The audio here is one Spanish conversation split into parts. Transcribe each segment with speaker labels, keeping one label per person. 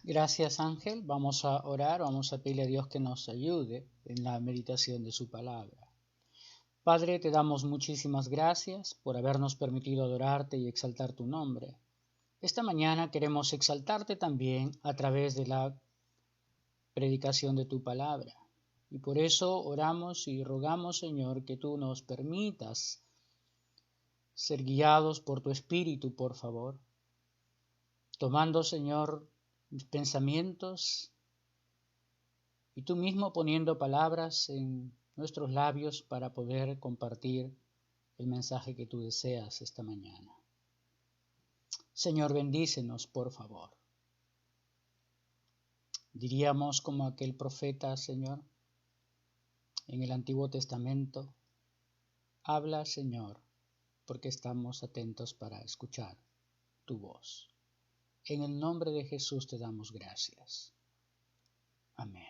Speaker 1: Gracias, Ángel. Vamos a orar, vamos a pedirle a Dios que nos ayude en la meditación de su palabra. Padre, te damos muchísimas gracias por habernos permitido adorarte y exaltar tu nombre. Esta mañana queremos exaltarte también a través de la predicación de tu palabra. Y por eso oramos y rogamos, Señor, que tú nos permitas ser guiados por tu Espíritu, por favor, tomando, Señor, mis pensamientos y tú mismo poniendo palabras en nuestros labios para poder compartir el mensaje que tú deseas esta mañana. Señor, bendícenos, por favor. Diríamos como aquel profeta, Señor, en el Antiguo Testamento, habla, Señor, porque estamos atentos para escuchar tu voz. En el nombre de Jesús te damos gracias. Amén.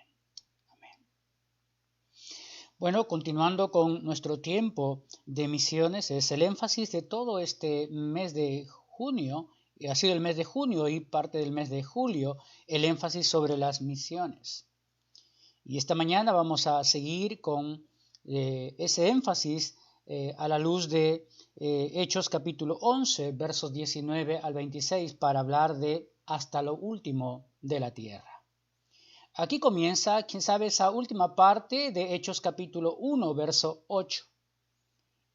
Speaker 1: Bueno, continuando con nuestro tiempo de misiones, es el énfasis de todo este mes de junio, ha sido el mes de junio y parte del mes de julio, el énfasis sobre las misiones. Y esta mañana vamos a seguir con ese énfasis a la luz de Hechos capítulo 11, versos 19 al 26, para hablar de hasta lo último de la tierra. Aquí comienza, quién sabe, esa última parte de Hechos capítulo 1, verso 8.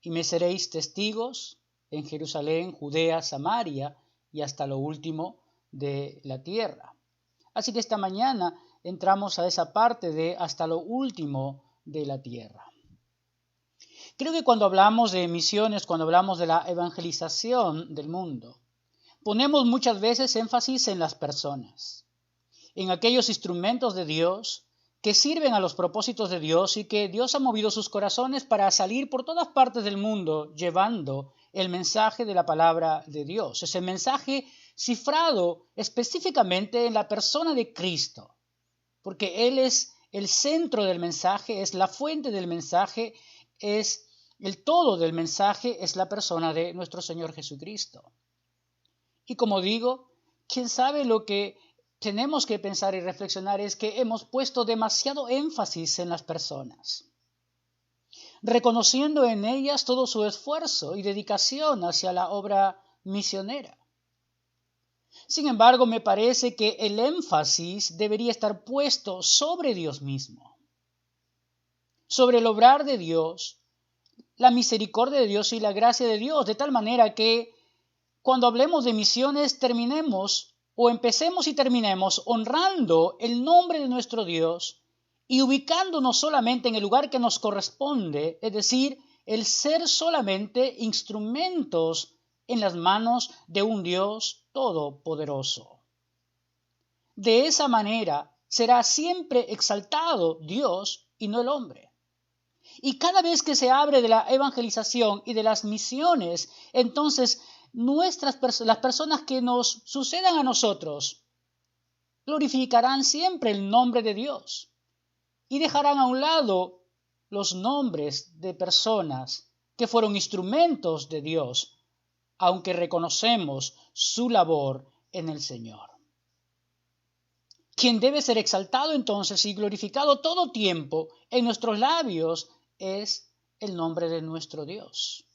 Speaker 1: Y me seréis testigos en Jerusalén, Judea, Samaria y hasta lo último de la tierra. Así que esta mañana entramos a esa parte de hasta lo último de la tierra. Creo que cuando hablamos de misiones, cuando hablamos de la evangelización del mundo, ponemos muchas veces énfasis en las personas, en aquellos instrumentos de Dios que sirven a los propósitos de Dios y que Dios ha movido sus corazones para salir por todas partes del mundo llevando el mensaje de la palabra de Dios, ese mensaje cifrado específicamente en la persona de Cristo, porque Él es el centro del mensaje, es la fuente del mensaje, es el todo del mensaje, es la persona de nuestro Señor Jesucristo. Y como digo, quién sabe lo que tenemos que pensar y reflexionar es que hemos puesto demasiado énfasis en las personas, reconociendo en ellas todo su esfuerzo y dedicación hacia la obra misionera. Sin embargo, me parece que el énfasis debería estar puesto sobre Dios mismo, sobre el obrar de Dios, la misericordia de Dios y la gracia de Dios, de tal manera que cuando hablemos de misiones terminemos o empecemos y terminemos honrando el nombre de nuestro Dios y ubicándonos solamente en el lugar que nos corresponde, es decir, el ser solamente instrumentos en las manos de un Dios todopoderoso. De esa manera será siempre exaltado Dios y no el hombre. Y cada vez que se abre de la evangelización y de las misiones, entonces las personas que nos sucedan a nosotros glorificarán siempre el nombre de Dios y dejarán a un lado los nombres de personas que fueron instrumentos de Dios, aunque reconocemos su labor en el Señor. Quien debe ser exaltado entonces y glorificado todo tiempo en nuestros labios es el nombre de nuestro Dios.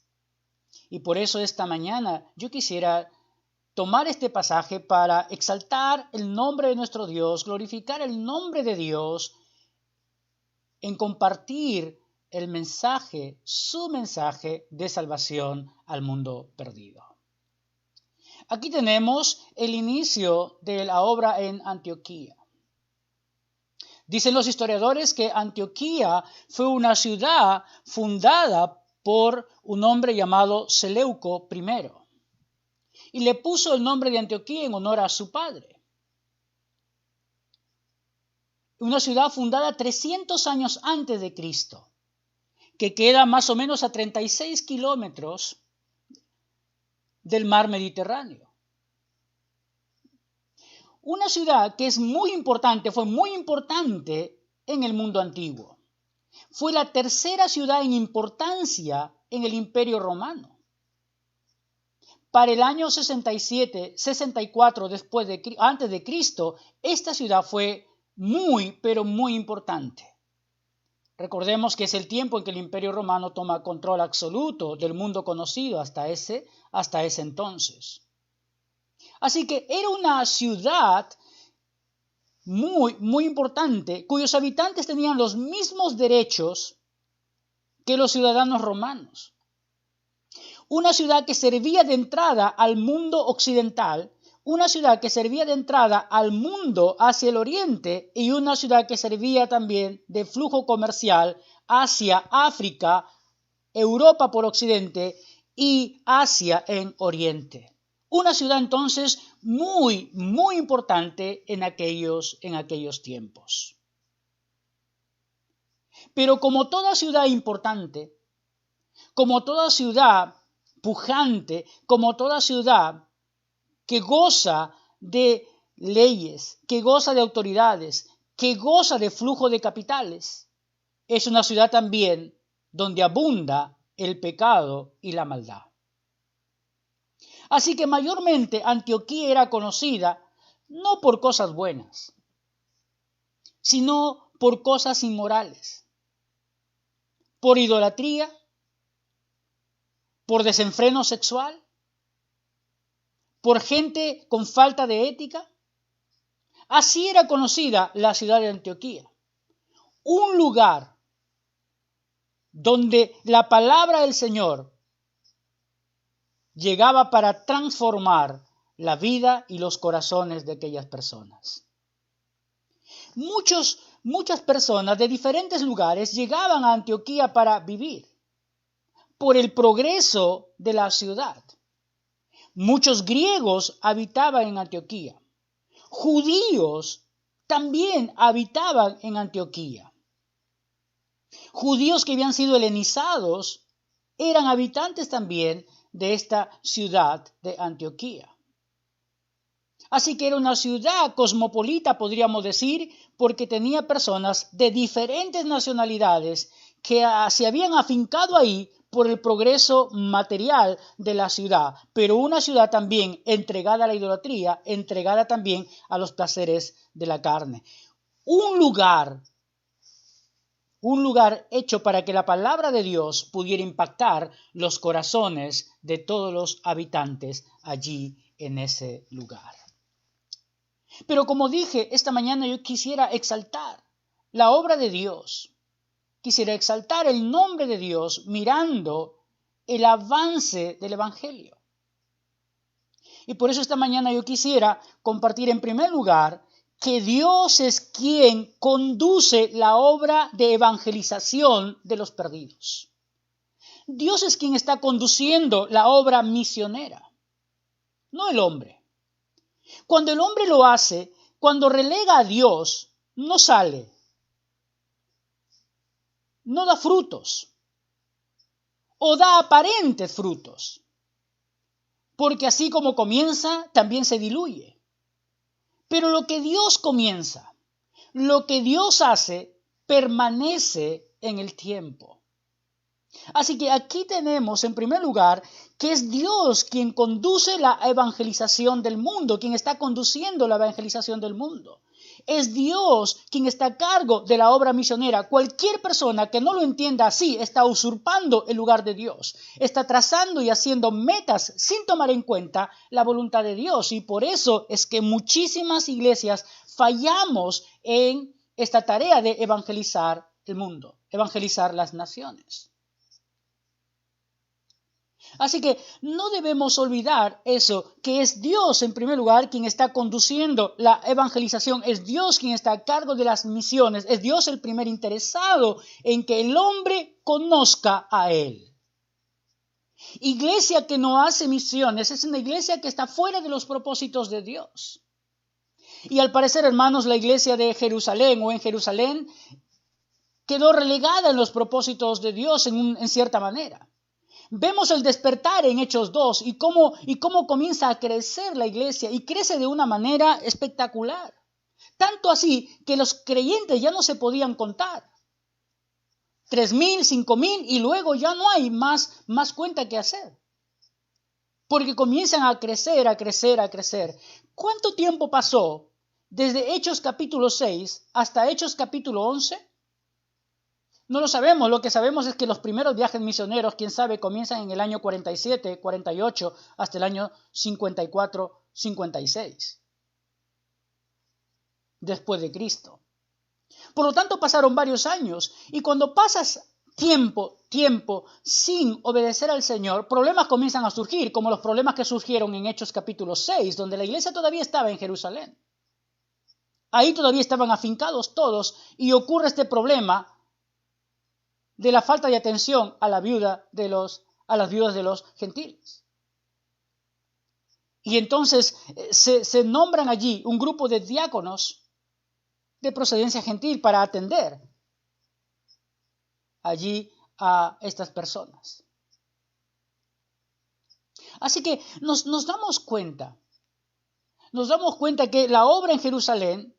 Speaker 1: Y por eso esta mañana yo quisiera tomar este pasaje para exaltar el nombre de nuestro Dios, glorificar el nombre de Dios, en compartir el mensaje, su mensaje de salvación al mundo perdido. Aquí tenemos el inicio de la obra en Antioquía. Dicen los historiadores que Antioquía fue una ciudad fundada por un hombre llamado Seleuco I, y le puso el nombre de Antioquía en honor a su padre. Una ciudad fundada 300 años antes de Cristo, que queda más o menos a 36 kilómetros del mar Mediterráneo. Una ciudad que es muy importante, fue muy importante en el mundo antiguo. Fue la tercera ciudad en importancia en el Imperio Romano. para el año 67, 64 antes de Cristo, esta ciudad fue muy, pero muy importante. Recordemos que es el tiempo en que el Imperio Romano toma control absoluto del mundo conocido hasta ese entonces. Así que era una ciudad muy, muy importante, cuyos habitantes tenían los mismos derechos que los ciudadanos romanos. Una ciudad que servía de entrada al mundo occidental, una ciudad que servía de entrada al mundo hacia el oriente y una ciudad que servía también de flujo comercial hacia África, Europa por occidente y Asia en oriente. Una ciudad entonces muy, muy importante en aquellos tiempos. Pero como toda ciudad importante, como toda ciudad pujante, como toda ciudad que goza de leyes, que goza de autoridades, que goza de flujo de capitales, es una ciudad también donde abunda el pecado y la maldad. Así que mayormente Antioquía era conocida no por cosas buenas, sino por cosas inmorales, por idolatría, por desenfreno sexual, por gente con falta de ética. Así era conocida la ciudad de Antioquía, un lugar donde la palabra del Señor llegaba para transformar la vida y los corazones de aquellas personas. Muchas personas de diferentes lugares llegaban a Antioquía para vivir por el progreso de la ciudad. Muchos griegos habitaban en Antioquía. Judíos también habitaban en Antioquía. Judíos que habían sido helenizados eran habitantes también de esta ciudad de Antioquía. Así que era una ciudad cosmopolita, podríamos decir, porque tenía personas de diferentes nacionalidades que se habían afincado ahí por el progreso material de la ciudad, pero una ciudad también entregada a la idolatría, entregada también a los placeres de la carne. Un lugar hecho para que la palabra de Dios pudiera impactar los corazones de todos los habitantes allí en ese lugar. Pero como dije, esta mañana yo quisiera exaltar la obra de Dios. Quisiera exaltar el nombre de Dios mirando el avance del Evangelio. Y por eso esta mañana yo quisiera compartir en primer lugar que Dios es quien conduce la obra de evangelización de los perdidos. Dios es quien está conduciendo la obra misionera, no el hombre. Cuando el hombre lo hace, cuando relega a Dios, no sale, no da frutos o da aparentes frutos, porque así como comienza, también se diluye. Pero lo que Dios comienza, lo que Dios hace, permanece en el tiempo. Así que aquí tenemos en primer lugar que es Dios quien conduce la evangelización del mundo, quien está conduciendo la evangelización del mundo. Es Dios quien está a cargo de la obra misionera. Cualquier persona que no lo entienda así está usurpando el lugar de Dios. Está trazando y haciendo metas sin tomar en cuenta la voluntad de Dios. Y por eso es que muchísimas iglesias fallamos en esta tarea de evangelizar el mundo, evangelizar las naciones. Así que no debemos olvidar eso, que es Dios en primer lugar quien está conduciendo la evangelización, es Dios quien está a cargo de las misiones, es Dios el primer interesado en que el hombre conozca a Él. Iglesia que no hace misiones es una iglesia que está fuera de los propósitos de Dios. Y al parecer, hermanos, la iglesia de Jerusalén o en Jerusalén quedó relegada en los propósitos de Dios en cierta manera. Vemos el despertar en Hechos 2 y cómo comienza a crecer la iglesia y crece de una manera espectacular. Tanto así que los creyentes ya no se podían contar. 3,000, 5,000 y luego ya no hay más cuenta que hacer. porque comienzan a crecer, a crecer, a crecer. ¿Cuánto tiempo pasó desde Hechos capítulo 6 hasta Hechos capítulo 11? No lo sabemos, lo que sabemos es que los primeros viajes misioneros, quién sabe, comienzan en el año 47, 48, hasta el año 54, 56, después de Cristo. Por lo tanto, pasaron varios años, y cuando pasas tiempo sin obedecer al Señor, problemas comienzan a surgir, como los problemas que surgieron en Hechos capítulo 6, donde la iglesia todavía estaba en Jerusalén. Ahí todavía estaban afincados todos, y ocurre este problema de la falta de atención a las viudas de los gentiles. Y entonces se nombran allí un grupo de diáconos de procedencia gentil para atender allí a estas personas. Así que nos damos cuenta que la obra en Jerusalén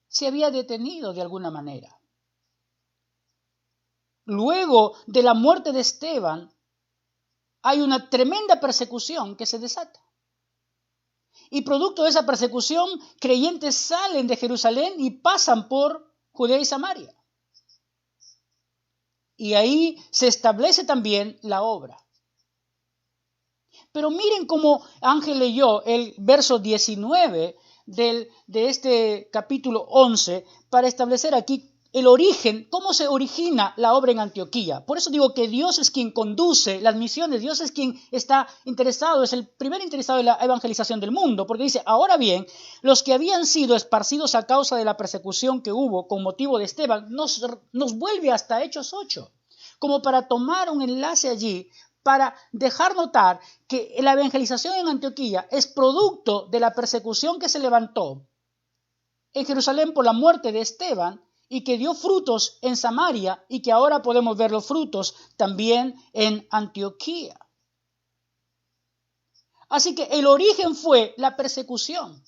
Speaker 1: se había detenido de alguna manera. Luego de la muerte de Esteban, hay una tremenda persecución que se desata. Y producto de esa persecución, creyentes salen de Jerusalén y pasan por Judea y Samaria. Y ahí se establece también la obra. Pero miren cómo Ángel leyó el verso 19 de este capítulo 11 para establecer aquí el origen, cómo se origina la obra en Antioquía. Por eso digo que Dios es quien conduce las misiones, Dios es quien está interesado, es el primer interesado en la evangelización del mundo, porque dice, ahora bien, los que habían sido esparcidos a causa de la persecución que hubo con motivo de Esteban, nos vuelve hasta Hechos 8, como para tomar un enlace allí, para dejar notar que la evangelización en Antioquía es producto de la persecución que se levantó en Jerusalén por la muerte de Esteban, y que dio frutos en Samaria y que ahora podemos ver los frutos también en Antioquía. Así que el origen fue la persecución.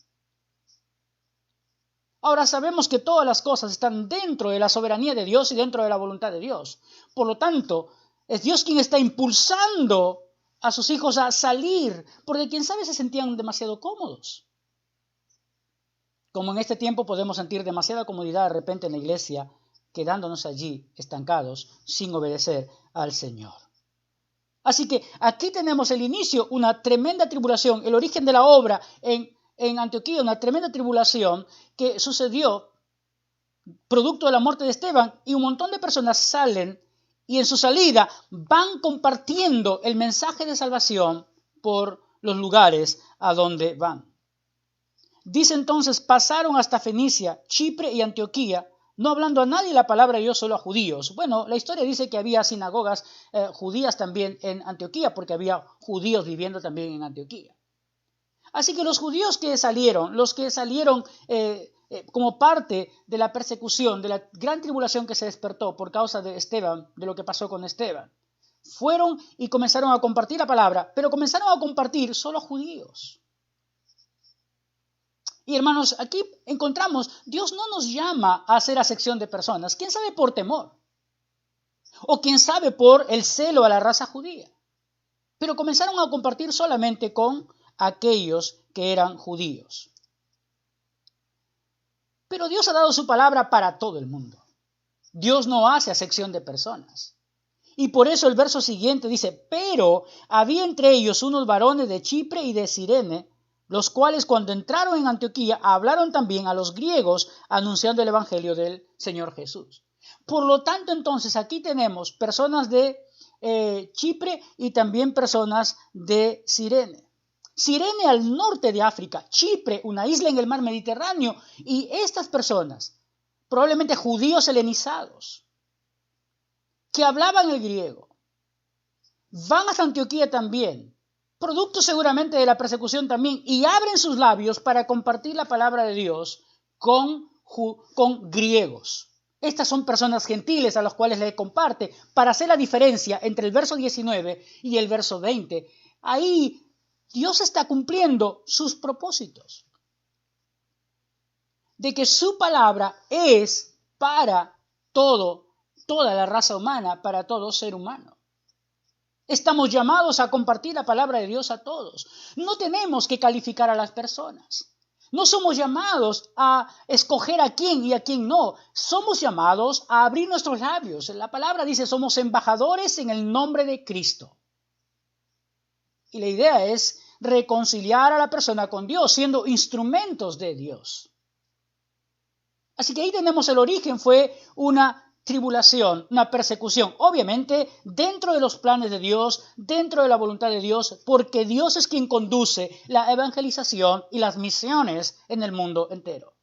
Speaker 1: Ahora sabemos que todas las cosas están dentro de la soberanía de Dios y dentro de la voluntad de Dios. Por lo tanto, es Dios quien está impulsando a sus hijos a salir, porque quién sabe se sentían demasiado cómodos. Como en este tiempo podemos sentir demasiada comodidad de repente en la iglesia, quedándonos allí estancados sin obedecer al Señor. Así que aquí tenemos el inicio, una tremenda tribulación, el origen de la obra en Antioquía, una tremenda tribulación que sucedió producto de la muerte de Esteban, y un montón de personas salen y en su salida van compartiendo el mensaje de salvación por los lugares a donde van. Dice entonces, pasaron hasta Fenicia, Chipre y Antioquía, no hablando a nadie la palabra de Dios, solo a judíos. Bueno, la historia dice que había sinagogas judías también en Antioquía, porque había judíos viviendo también en Antioquía. Así que los judíos que salieron, como parte de la persecución, de la gran tribulación que se despertó por causa de Esteban, de lo que pasó con Esteban, fueron y comenzaron a compartir la palabra, pero comenzaron a compartir solo judíos. Y hermanos, aquí encontramos, Dios no nos llama a hacer acepción de personas, quién sabe por temor, o quién sabe por el celo a la raza judía. Pero comenzaron a compartir solamente con aquellos que eran judíos. Pero Dios ha dado su palabra para todo el mundo. Dios no hace acepción de personas. Y por eso el verso siguiente dice, pero había entre ellos unos varones de Chipre y de Cirene, los cuales cuando entraron en Antioquía hablaron también a los griegos anunciando el evangelio del Señor Jesús. Por lo tanto, entonces, aquí tenemos personas de Chipre y también personas de Cirene. Cirene al norte de África, Chipre, una isla en el mar Mediterráneo, y estas personas, probablemente judíos helenizados, que hablaban el griego, van hasta Antioquía también, producto seguramente de la persecución también, y abren sus labios para compartir la palabra de Dios con griegos. Estas son personas gentiles a las cuales le comparte, para hacer la diferencia entre el verso 19 y el verso 20. Ahí Dios está cumpliendo sus propósitos, de que su palabra es para toda la raza humana, para todo ser humano. Estamos llamados a compartir la palabra de Dios a todos. No tenemos que calificar a las personas. No somos llamados a escoger a quién y a quién no. Somos llamados a abrir nuestros labios. La palabra dice, somos embajadores en el nombre de Cristo. Y la idea es reconciliar a la persona con Dios, siendo instrumentos de Dios. Así que ahí tenemos el origen, fue una tribulación, una persecución, obviamente dentro de los planes de Dios, dentro de la voluntad de Dios, porque Dios es quien conduce la evangelización y las misiones en el mundo entero.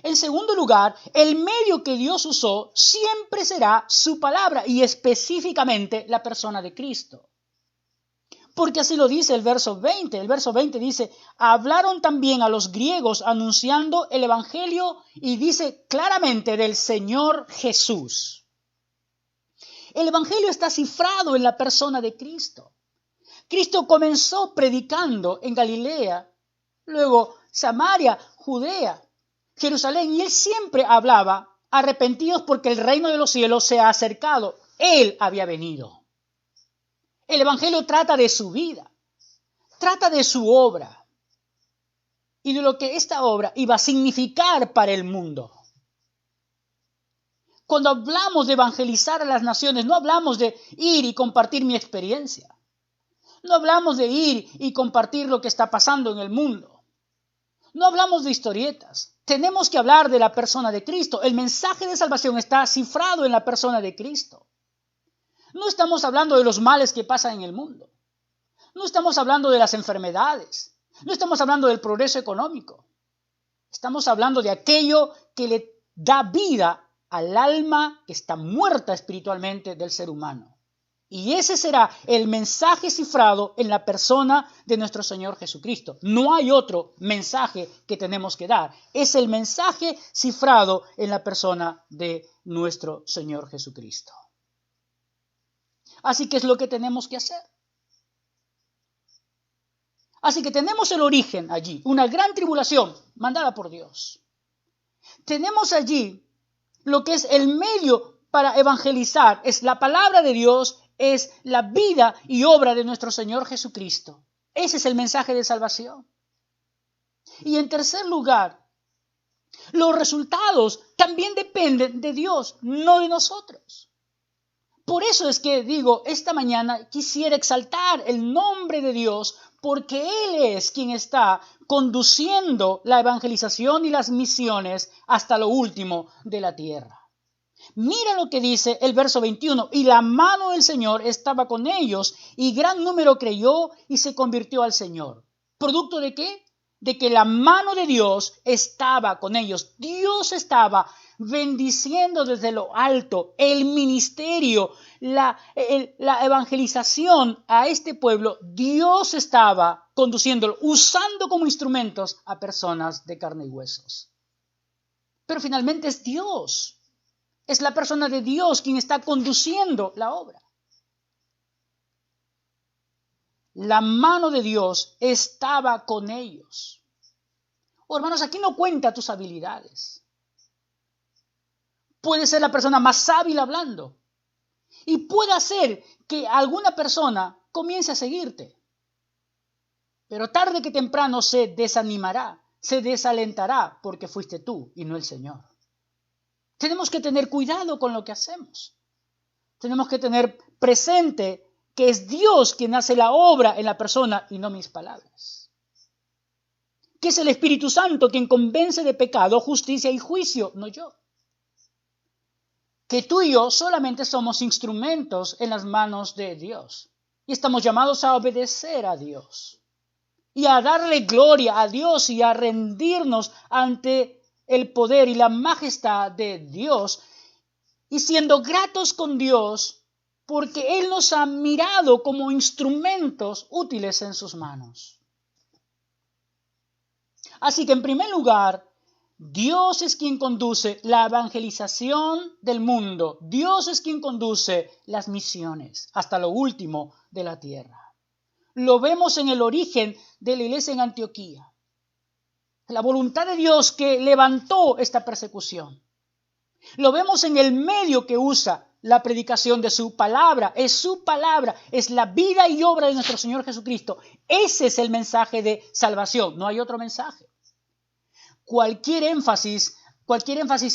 Speaker 1: En segundo lugar, el medio que Dios usó siempre será su palabra y específicamente la persona de Cristo. Porque así lo dice el verso 20. El verso 20 dice, hablaron también a los griegos anunciando el evangelio y dice claramente del Señor Jesús. El evangelio está cifrado en la persona de Cristo. Cristo comenzó predicando en Galilea, luego Samaria, Judea, Jerusalén, y él siempre hablaba, arrepentidos porque el reino de los cielos se ha acercado. Él había venido. El evangelio trata de su vida, trata de su obra y de lo que esta obra iba a significar para el mundo. Cuando hablamos de evangelizar a las naciones, no hablamos de ir y compartir mi experiencia. No hablamos de ir y compartir lo que está pasando en el mundo. No hablamos de historietas. Tenemos que hablar de la persona de Cristo. El mensaje de salvación está cifrado en la persona de Cristo. No estamos hablando de los males que pasan en el mundo. No estamos hablando de las enfermedades. No estamos hablando del progreso económico. Estamos hablando de aquello que le da vida al alma que está muerta espiritualmente del ser humano. Y ese será el mensaje cifrado en la persona de nuestro Señor Jesucristo. No hay otro mensaje que tenemos que dar. Es el mensaje cifrado en la persona de nuestro Señor Jesucristo. Así que es lo que tenemos que hacer. Así que tenemos el origen allí, una gran tribulación mandada por Dios. Tenemos allí lo que es el medio para evangelizar, es la palabra de Dios, es la vida y obra de nuestro Señor Jesucristo. Ese es el mensaje de salvación. Y en tercer lugar, los resultados también dependen de Dios, no de nosotros. Por eso es que digo, esta mañana quisiera exaltar el nombre de Dios porque Él es quien está conduciendo la evangelización y las misiones hasta lo último de la tierra. Mira lo que dice el verso 21, y la mano del Señor estaba con ellos y gran número creyó y se convirtió al Señor. ¿Producto de qué? De que la mano de Dios estaba con ellos. Dios estaba bendiciendo desde lo alto el ministerio, la evangelización a este pueblo. Dios estaba conduciéndolo, usando como instrumentos a personas de carne y huesos. Pero finalmente es Dios, es la persona de Dios quien está conduciendo la obra. La mano de Dios estaba con ellos. Oh, hermanos, aquí no cuenta tus habilidades. Puede ser la persona más hábil hablando. Y puede hacer que alguna persona comience a seguirte. Pero tarde que temprano se desanimará, se desalentará porque fuiste tú y no el Señor. Tenemos que tener cuidado con lo que hacemos. Tenemos que tener presente que es Dios quien hace la obra en la persona y no mis palabras. Que es el Espíritu Santo quien convence de pecado, justicia y juicio, no yo. Que tú y yo solamente somos instrumentos en las manos de Dios. Y estamos llamados a obedecer a Dios. Y a darle gloria a Dios y a rendirnos ante el poder y la majestad de Dios. Y siendo gratos con Dios porque Él nos ha mirado como instrumentos útiles en sus manos. Así que en primer lugar, Dios es quien conduce la evangelización del mundo. Dios es quien conduce las misiones hasta lo último de la tierra. Lo vemos en el origen de la iglesia en Antioquía. La voluntad de Dios que levantó esta persecución. Lo vemos en el medio que usa la predicación de su palabra. Es su palabra, es la vida y obra de nuestro Señor Jesucristo. Ese es el mensaje de salvación, no hay otro mensaje. Cualquier énfasis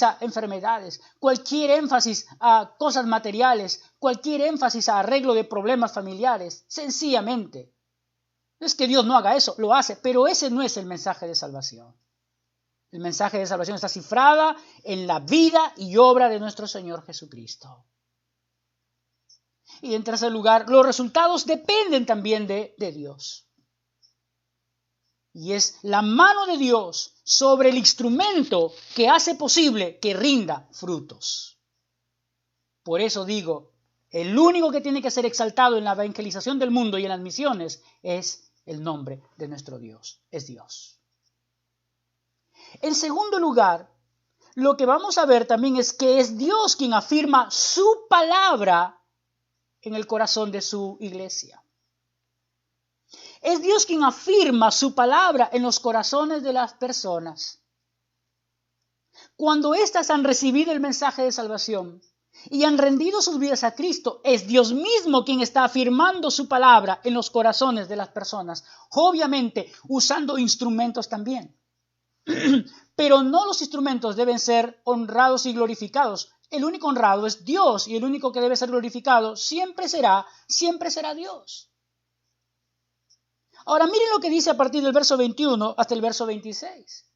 Speaker 1: a enfermedades, cualquier énfasis a cosas materiales, cualquier énfasis a arreglo de problemas familiares, sencillamente. No es que Dios no haga eso, lo hace, pero ese no es el mensaje de salvación. El mensaje de salvación está cifrada en la vida y obra de nuestro Señor Jesucristo. Y en tercer lugar, los resultados dependen también de Dios. Y es la mano de Dios sobre el instrumento que hace posible que rinda frutos. Por eso digo, el único que tiene que ser exaltado en la evangelización del mundo y en las misiones es el nombre de nuestro Dios, es Dios. En segundo lugar, lo que vamos a ver también es que es Dios quien afirma su palabra en el corazón de su iglesia. Es Dios quien afirma su palabra en los corazones de las personas. Cuando éstas han recibido el mensaje de salvación y han rendido sus vidas a Cristo, es Dios mismo quien está afirmando su palabra en los corazones de las personas, obviamente usando instrumentos también. Pero no los instrumentos deben ser honrados y glorificados. El único honrado es Dios y el único que debe ser glorificado siempre será Dios. Ahora miren lo que dice a partir del verso 21 hasta el verso 26.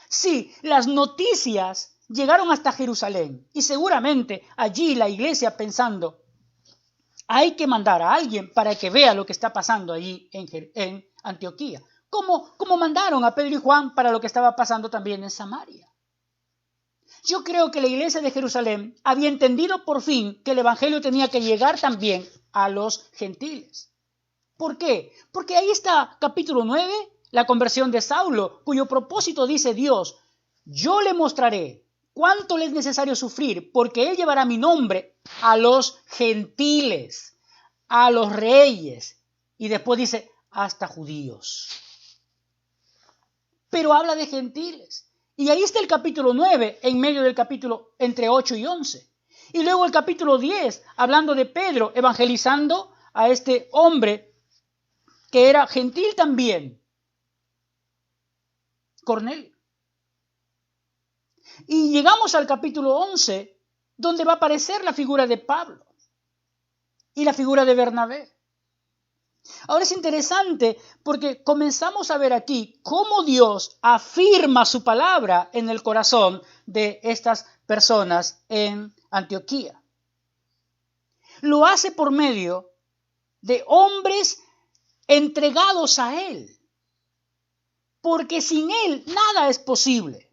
Speaker 1: Sí, las noticias llegaron hasta Jerusalén y seguramente allí la iglesia pensando, hay que mandar a alguien para que vea lo que está pasando allí en Antioquía. Como mandaron a Pedro y Juan para lo que estaba pasando también en Samaria. Yo creo que la iglesia de Jerusalén había entendido por fin que el evangelio tenía que llegar también a los gentiles. ¿Por qué? Porque ahí está capítulo 9, la conversión de Saulo, cuyo propósito dice Dios, yo le mostraré cuánto le es necesario sufrir, porque él llevará mi nombre a los gentiles, a los reyes, y después dice, hasta judíos. Pero habla de gentiles. Y ahí está el capítulo 9, en medio del capítulo entre 8 y 11. Y luego el capítulo 10, hablando de Pedro, evangelizando a este hombre que era gentil también, Cornelio. Y llegamos al capítulo 11, donde va a aparecer la figura de Pablo y la figura de Bernabé. Ahora es interesante porque comenzamos a ver aquí cómo Dios afirma su palabra en el corazón de estas personas en Antioquía. Lo hace por medio de hombres entregados a Él, porque sin Él nada es posible.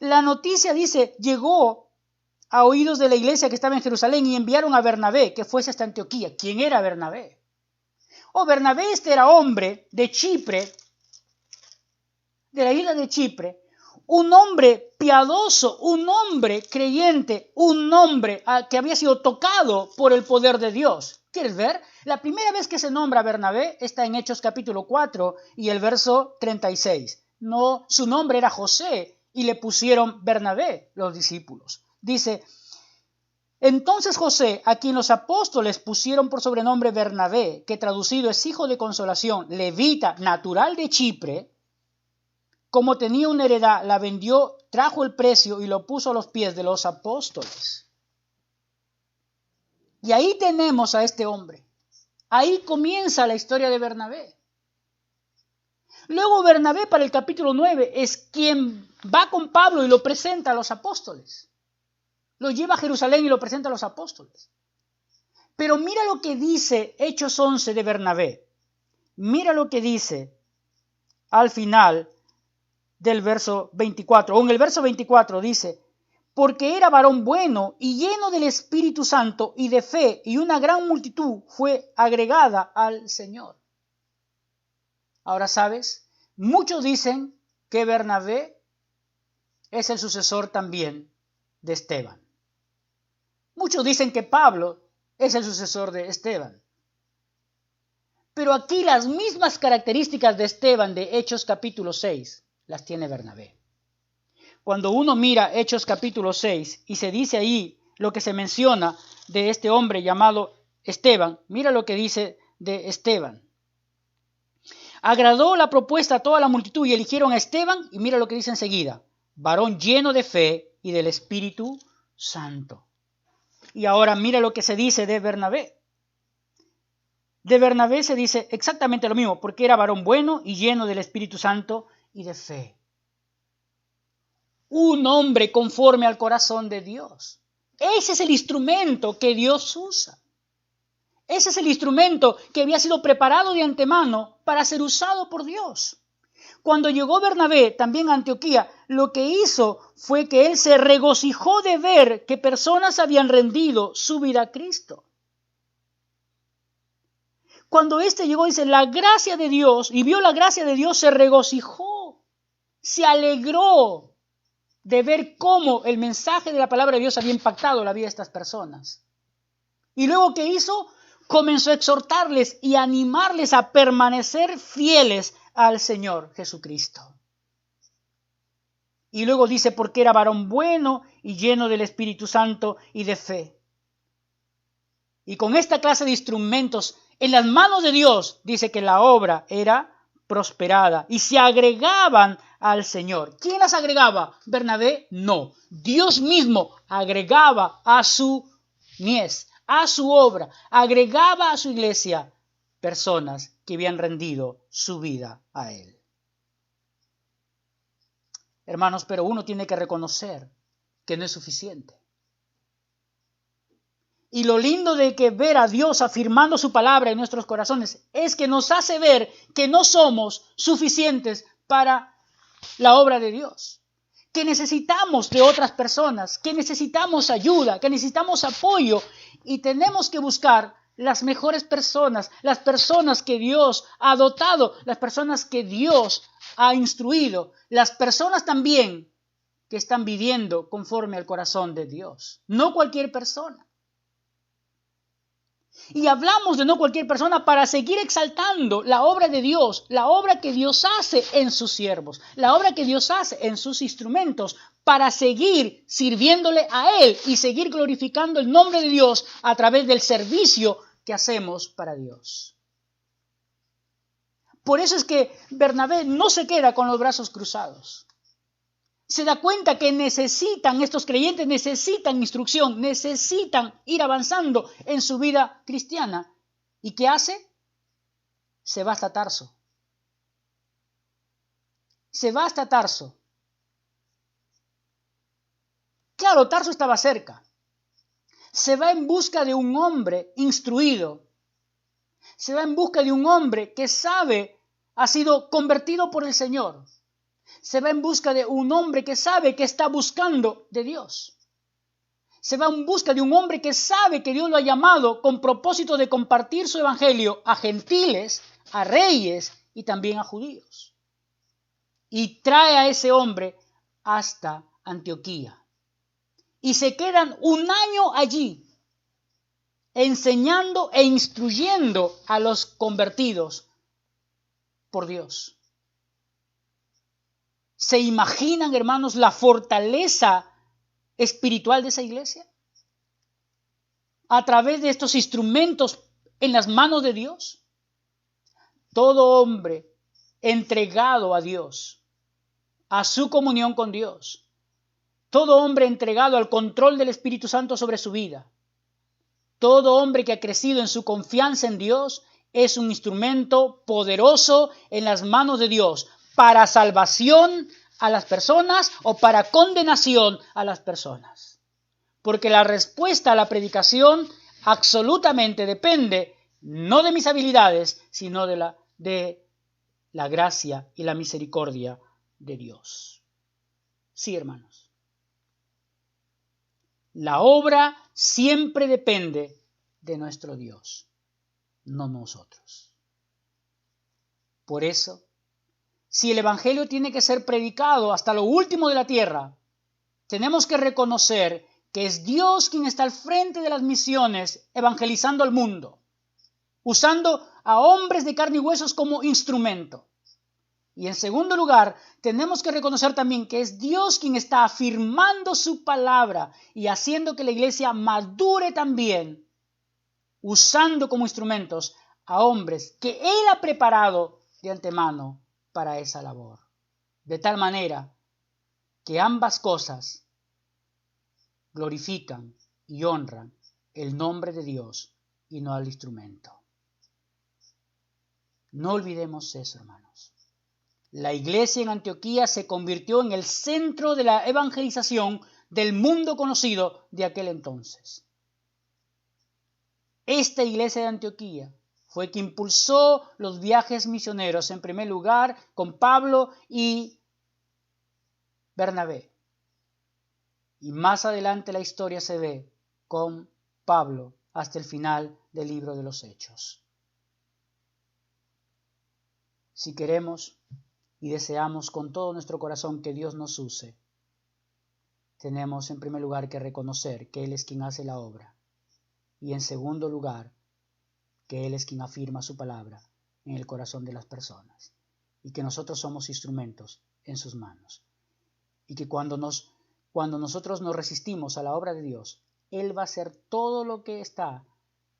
Speaker 1: La noticia dice, llegó a oídos de la iglesia que estaba en Jerusalén y enviaron a Bernabé, que fuese hasta Antioquía. ¿Quién era Bernabé? Bernabé era hombre de Chipre, de la isla de Chipre, un hombre piadoso, un hombre creyente, un hombre que había sido tocado por el poder de Dios. ¿Quieres ver? La primera vez que se nombra a Bernabé está en Hechos capítulo 4 y el verso 36. No, su nombre era José y le pusieron Bernabé los discípulos. Dice, entonces José, a quien los apóstoles pusieron por sobrenombre Bernabé, que traducido es hijo de consolación, levita, natural de Chipre, como tenía una heredad, la vendió, trajo el precio y lo puso a los pies de los apóstoles. Y ahí tenemos a este hombre. Ahí comienza la historia de Bernabé. Luego Bernabé para el capítulo 9 es quien va con Pablo y lo presenta a los apóstoles. Lo lleva a Jerusalén y lo presenta a los apóstoles. Pero mira lo que dice Hechos 11 de Bernabé. Mira lo que dice al final del verso 24. O en el verso 24 dice, porque era varón bueno y lleno del Espíritu Santo y de fe, y una gran multitud fue agregada al Señor. Ahora, ¿sabes? Muchos dicen que Bernabé es el sucesor también de Esteban. Muchos dicen que Pablo es el sucesor de Esteban. Pero aquí las mismas características de Esteban de Hechos capítulo 6 las tiene Bernabé. Cuando uno mira Hechos capítulo 6 y se dice ahí lo que se menciona de este hombre llamado Esteban. Mira lo que dice de Esteban. Agradó la propuesta a toda la multitud y eligieron a Esteban, y mira lo que dice enseguida: varón lleno de fe y del Espíritu Santo. Y ahora mira lo que se dice de Bernabé. De Bernabé se dice exactamente lo mismo, porque era varón bueno y lleno del Espíritu Santo y de fe. Un hombre conforme al corazón de Dios. Ese es el instrumento que Dios usa. Ese es el instrumento que había sido preparado de antemano para ser usado por Dios. Cuando llegó Bernabé también a Antioquía, lo que hizo fue que él se regocijó de ver que personas habían rendido su vida a Cristo. Cuando éste llegó, dice, la gracia de Dios, y vio la gracia de Dios, se regocijó, se alegró de ver cómo el mensaje de la palabra de Dios había impactado la vida de estas personas. Y luego, ¿qué hizo? Comenzó a exhortarles y animarles a permanecer fieles al Señor Jesucristo. Y luego dice, porque era varón bueno y lleno del Espíritu Santo y de fe. Y con esta clase de instrumentos en las manos de Dios, dice que la obra era prosperada y se agregaban al Señor. ¿Quién las agregaba? ¿Bernabé? No. Dios mismo agregaba a su mies, a su obra, agregaba a su iglesia personas que habían rendido su vida a Él. Hermanos, pero uno tiene que reconocer que no es suficiente. Y lo lindo de que ver a Dios afirmando su palabra en nuestros corazones es que nos hace ver que no somos suficientes para la obra de Dios. Que necesitamos de otras personas, que necesitamos ayuda, que necesitamos apoyo y tenemos que buscar las mejores personas, las personas que Dios ha dotado, las personas que Dios ha instruido, las personas también que están viviendo conforme al corazón de Dios. No cualquier persona. Y hablamos de no cualquier persona para seguir exaltando la obra de Dios, la obra que Dios hace en sus siervos, la obra que Dios hace en sus instrumentos, para seguir sirviéndole a Él y seguir glorificando el nombre de Dios a través del servicio que hacemos para Dios. Por eso es que Bernabé no se queda con los brazos cruzados. Se da cuenta que estos creyentes necesitan instrucción, necesitan ir avanzando en su vida cristiana. ¿Y qué hace? Se va hasta Tarso. Se va hasta Tarso. Claro, Tarso estaba cerca. Se va en busca de un hombre instruido. Se va en busca de un hombre que sabe, ha sido convertido por el Señor. Se va en busca de un hombre que sabe que está buscando de Dios. Se va en busca de un hombre que sabe que Dios lo ha llamado con propósito de compartir su evangelio a gentiles, a reyes y también a judíos. Y trae a ese hombre hasta Antioquía. Y se quedan un año allí, enseñando e instruyendo a los convertidos por Dios. ¿Se imaginan, hermanos, la fortaleza espiritual de esa iglesia? A través de estos instrumentos en las manos de Dios. Todo hombre entregado a Dios, a su comunión con Dios. Todo hombre entregado al control del Espíritu Santo sobre su vida. Todo hombre que ha crecido en su confianza en Dios es un instrumento poderoso en las manos de Dios para salvación a las personas o para condenación a las personas. Porque la respuesta a la predicación absolutamente depende no de mis habilidades, sino de la gracia y la misericordia de Dios. Sí, hermanos. La obra siempre depende de nuestro Dios, no nosotros. Por eso, si el Evangelio tiene que ser predicado hasta lo último de la tierra, tenemos que reconocer que es Dios quien está al frente de las misiones evangelizando al mundo, usando a hombres de carne y huesos como instrumento. Y en segundo lugar, tenemos que reconocer también que es Dios quien está afirmando su palabra y haciendo que la iglesia madure también, usando como instrumentos a hombres que Él ha preparado de antemano para esa labor. De tal manera que ambas cosas glorifican y honran el nombre de Dios y no al instrumento. No olvidemos eso, hermanos. La iglesia en Antioquía se convirtió en el centro de la evangelización del mundo conocido de aquel entonces. Esta iglesia de Antioquía fue que impulsó los viajes misioneros, en primer lugar con Pablo y Bernabé. Y más adelante la historia se ve con Pablo hasta el final del libro de los Hechos. Si queremos y deseamos con todo nuestro corazón que Dios nos use, tenemos en primer lugar que reconocer que Él es quien hace la obra y en segundo lugar que Él es quien afirma su palabra en el corazón de las personas y que nosotros somos instrumentos en sus manos y que cuando nosotros nos resistimos a la obra de Dios, Él va a hacer todo lo que está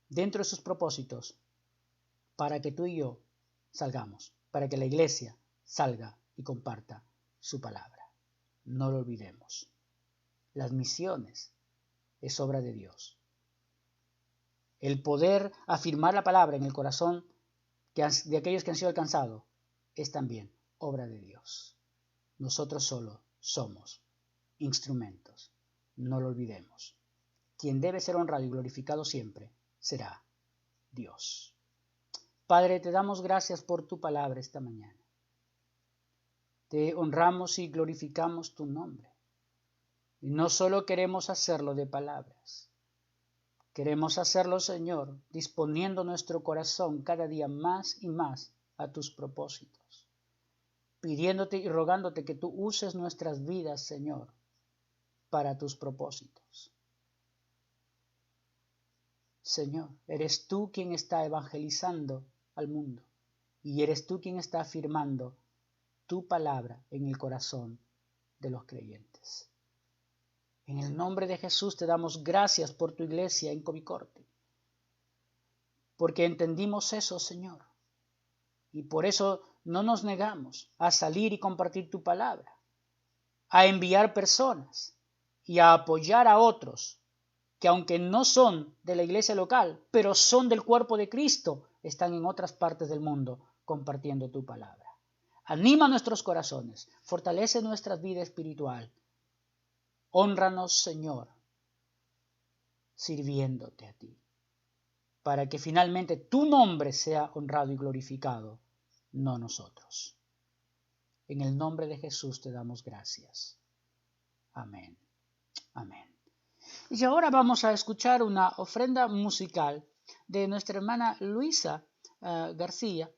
Speaker 1: dentro de sus propósitos para que tú y yo salgamos, para que la iglesia salga y comparta su palabra. No lo olvidemos. Las misiones es obra de Dios. El poder afirmar la palabra en el corazón de aquellos que han sido alcanzados es también obra de Dios. Nosotros solo somos instrumentos. No lo olvidemos. Quien debe ser honrado y glorificado siempre será Dios. Padre, te damos gracias por tu palabra esta mañana. Te honramos y glorificamos tu nombre. Y no solo queremos hacerlo de palabras. Queremos hacerlo, Señor, disponiendo nuestro corazón cada día más y más a tus propósitos. Pidiéndote y rogándote que tú uses nuestras vidas, Señor, para tus propósitos. Señor, eres tú quien está evangelizando al mundo y eres tú quien está afirmando tu palabra en el corazón de los creyentes. En el nombre de Jesús te damos gracias por tu iglesia en Covicorte, porque entendimos eso, Señor, y por eso no nos negamos a salir y compartir tu palabra, a enviar personas y a apoyar a otros que aunque no son de la iglesia local, pero son del cuerpo de Cristo, están en otras partes del mundo compartiendo tu palabra. Anima nuestros corazones, fortalece nuestra vida espiritual. Hónranos, Señor, sirviéndote a ti, para que finalmente tu nombre sea honrado y glorificado, no nosotros. En el nombre de Jesús te damos gracias. Amén. Amén. Y ahora vamos a escuchar una ofrenda musical de nuestra hermana Luisa García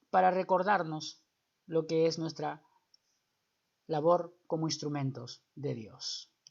Speaker 1: para recordarnos lo que es nuestra labor como instrumentos de Dios.